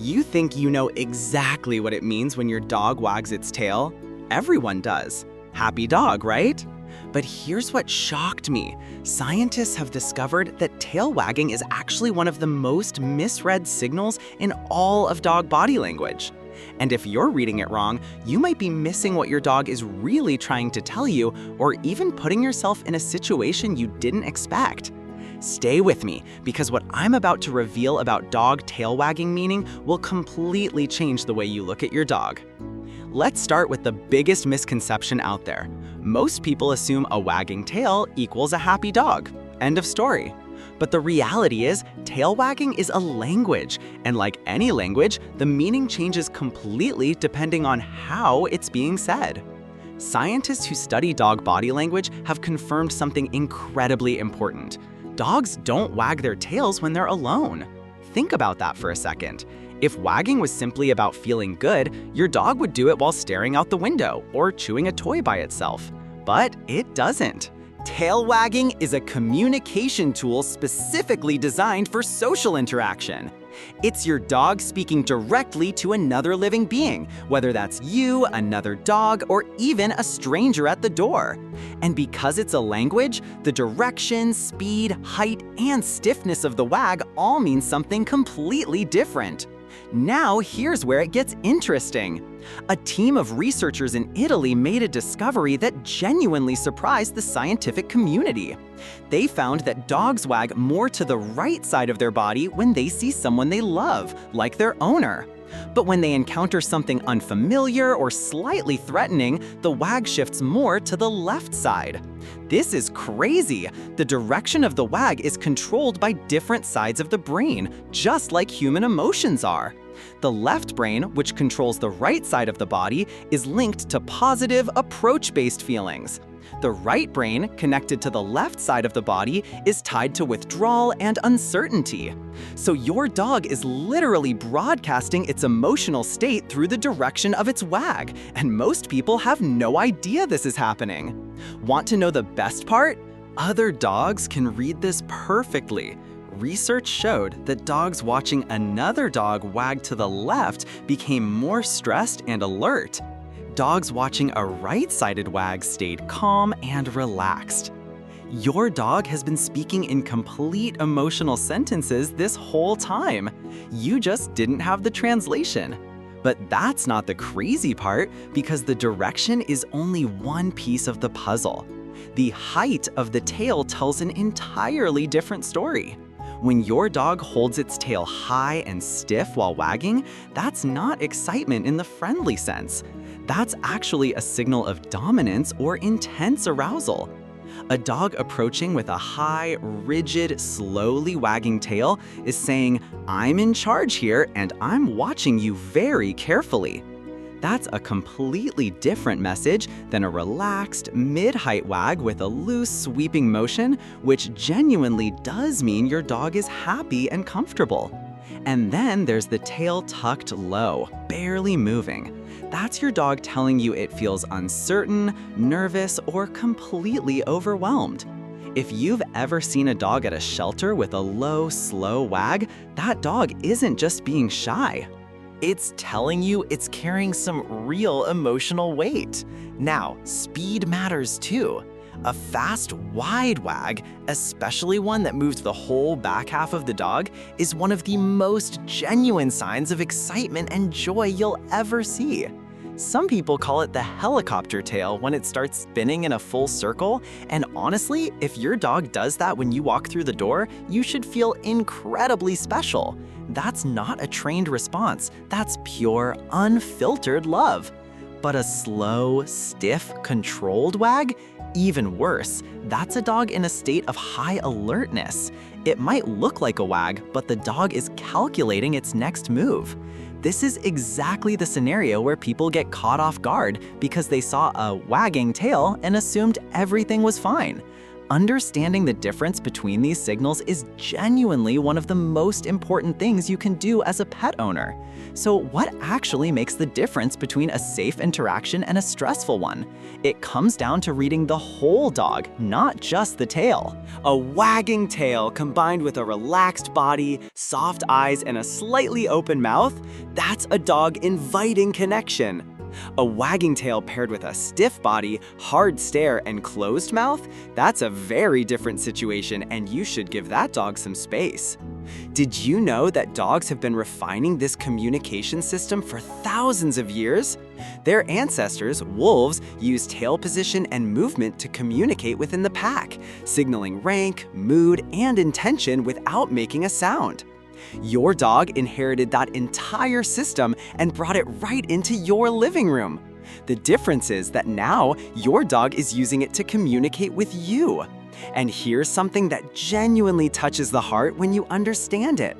You think you know exactly what it means when your dog wags its tail? Everyone does. Happy dog, right? But here's what shocked me. Scientists have discovered that tail wagging is actually one of the most misread signals in all of dog body language. And if you're reading it wrong, you might be missing what your dog is really trying to tell you, or even putting yourself in a situation you didn't expect. Stay with me, because what I'm about to reveal about dog tail wagging meaning will completely change the way you look at your dog. Let's start with the biggest misconception out there. Most people assume a wagging tail equals a happy dog. End of story. But the reality is, tail wagging is a language, and like any language, the meaning changes completely depending on how it's being said. Scientists who study dog body language have confirmed something incredibly important. Dogs don't wag their tails when they're alone. Think about that for a second. If wagging was simply about feeling good, your dog would do it while staring out the window or chewing a toy by itself. But it doesn't. Tail wagging is a communication tool specifically designed for social interaction. It's your dog speaking directly to another living being, whether that's you, another dog, or even a stranger at the door. And because it's a language, the direction, speed, height, and stiffness of the wag all mean something completely different. Now, here's where it gets interesting. A team of researchers in Italy made a discovery that genuinely surprised the scientific community. They found that dogs wag more to the right side of their body when they see someone they love, like their owner. But when they encounter something unfamiliar or slightly threatening, the wag shifts more to the left side. This is crazy! The direction of the wag is controlled by different sides of the brain, just like human emotions are. The left brain, which controls the right side of the body, is linked to positive, approach-based feelings. The right brain, connected to the left side of the body, is tied to withdrawal and uncertainty. So your dog is literally broadcasting its emotional state through the direction of its wag, and most people have no idea this is happening. Want to know the best part? Other dogs can read this perfectly. Research showed that dogs watching another dog wag to the left became more stressed and alert. Dogs watching a right-sided wag stayed calm and relaxed. Your dog has been speaking in complete emotional sentences this whole time. You just didn't have the translation. But that's not the crazy part, because the direction is only one piece of the puzzle. The height of the tail tells an entirely different story. When your dog holds its tail high and stiff while wagging, that's not excitement in the friendly sense. That's actually a signal of dominance or intense arousal. A dog approaching with a high, rigid, slowly wagging tail is saying, "I'm in charge here and I'm watching you very carefully." That's a completely different message than a relaxed, mid-height wag with a loose, sweeping motion, which genuinely does mean your dog is happy and comfortable. And then there's the tail tucked low, barely moving. That's your dog telling you it feels uncertain, nervous, or completely overwhelmed. If you've ever seen a dog at a shelter with a low, slow wag, that dog isn't just being shy. It's telling you it's carrying some real emotional weight. Now, speed matters too. A fast, wide wag, especially one that moves the whole back half of the dog, is one of the most genuine signs of excitement and joy you'll ever see. Some people call it the helicopter tail when it starts spinning in a full circle, and honestly, if your dog does that when you walk through the door, you should feel incredibly special. That's not a trained response, that's pure, unfiltered love. But a slow, stiff, controlled wag? Even worse, that's a dog in a state of high alertness. It might look like a wag, but the dog is calculating its next move. This is exactly the scenario where people get caught off guard because they saw a wagging tail and assumed everything was fine. Understanding the difference between these signals is genuinely one of the most important things you can do as a pet owner. So what actually makes the difference between a safe interaction and a stressful one? It comes down to reading the whole dog, not just the tail. A wagging tail combined with a relaxed body, soft eyes, and a slightly open mouth, that's a dog inviting connection. A wagging tail paired with a stiff body, hard stare, and closed mouth, that's a very different situation, and you should give that dog some space. Did you know that dogs have been refining this communication system for thousands of years? Their ancestors, wolves, used tail position and movement to communicate within the pack, signaling rank, mood, and intention without making a sound. Your dog inherited that entire system and brought it right into your living room. The difference is that now your dog is using it to communicate with you. And here's something that genuinely touches the heart when you understand it.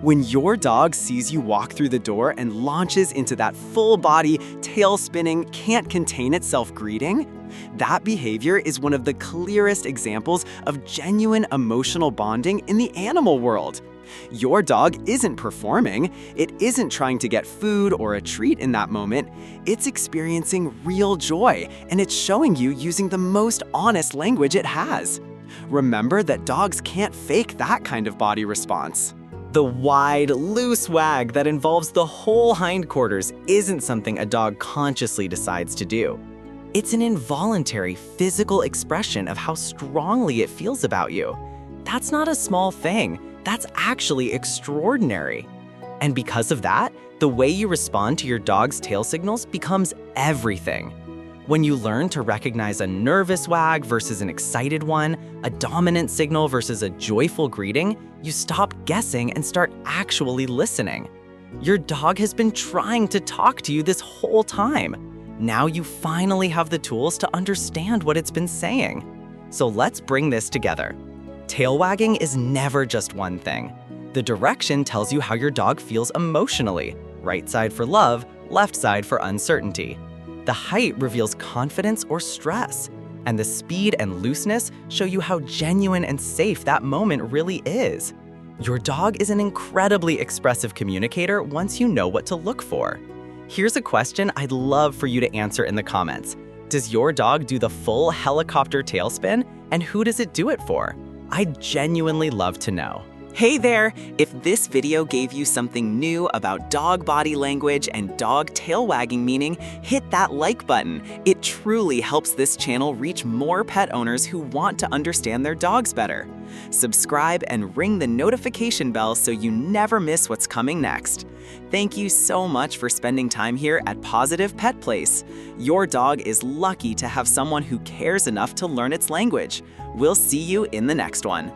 When your dog sees you walk through the door and launches into that full-body, tail-spinning, can't contain itself greeting, that behavior is one of the clearest examples of genuine emotional bonding in the animal world. Your dog isn't performing, it isn't trying to get food or a treat in that moment, it's experiencing real joy, and it's showing you using the most honest language it has. Remember that dogs can't fake that kind of body response. The wide, loose wag that involves the whole hindquarters isn't something a dog consciously decides to do. It's an involuntary physical expression of how strongly it feels about you. That's not a small thing. That's actually extraordinary. And because of that, the way you respond to your dog's tail signals becomes everything. When you learn to recognize a nervous wag versus an excited one, a dominant signal versus a joyful greeting, you stop guessing and start actually listening. Your dog has been trying to talk to you this whole time. Now you finally have the tools to understand what it's been saying. So let's bring this together. Tail wagging is never just one thing. The direction tells you how your dog feels emotionally, right side for love, left side for uncertainty. The height reveals confidence or stress, and the speed and looseness show you how genuine and safe that moment really is. Your dog is an incredibly expressive communicator once you know what to look for. Here's a question I'd love for you to answer in the comments. Does your dog do the full helicopter tailspin, and who does it do it for? I'd genuinely love to know. Hey there! If this video gave you something new about dog body language and dog tail wagging meaning, hit that like button. It truly helps this channel reach more pet owners who want to understand their dogs better. Subscribe and ring the notification bell so you never miss what's coming next. Thank you so much for spending time here at Pawsitive Pet Place. Your dog is lucky to have someone who cares enough to learn its language. We'll see you in the next one.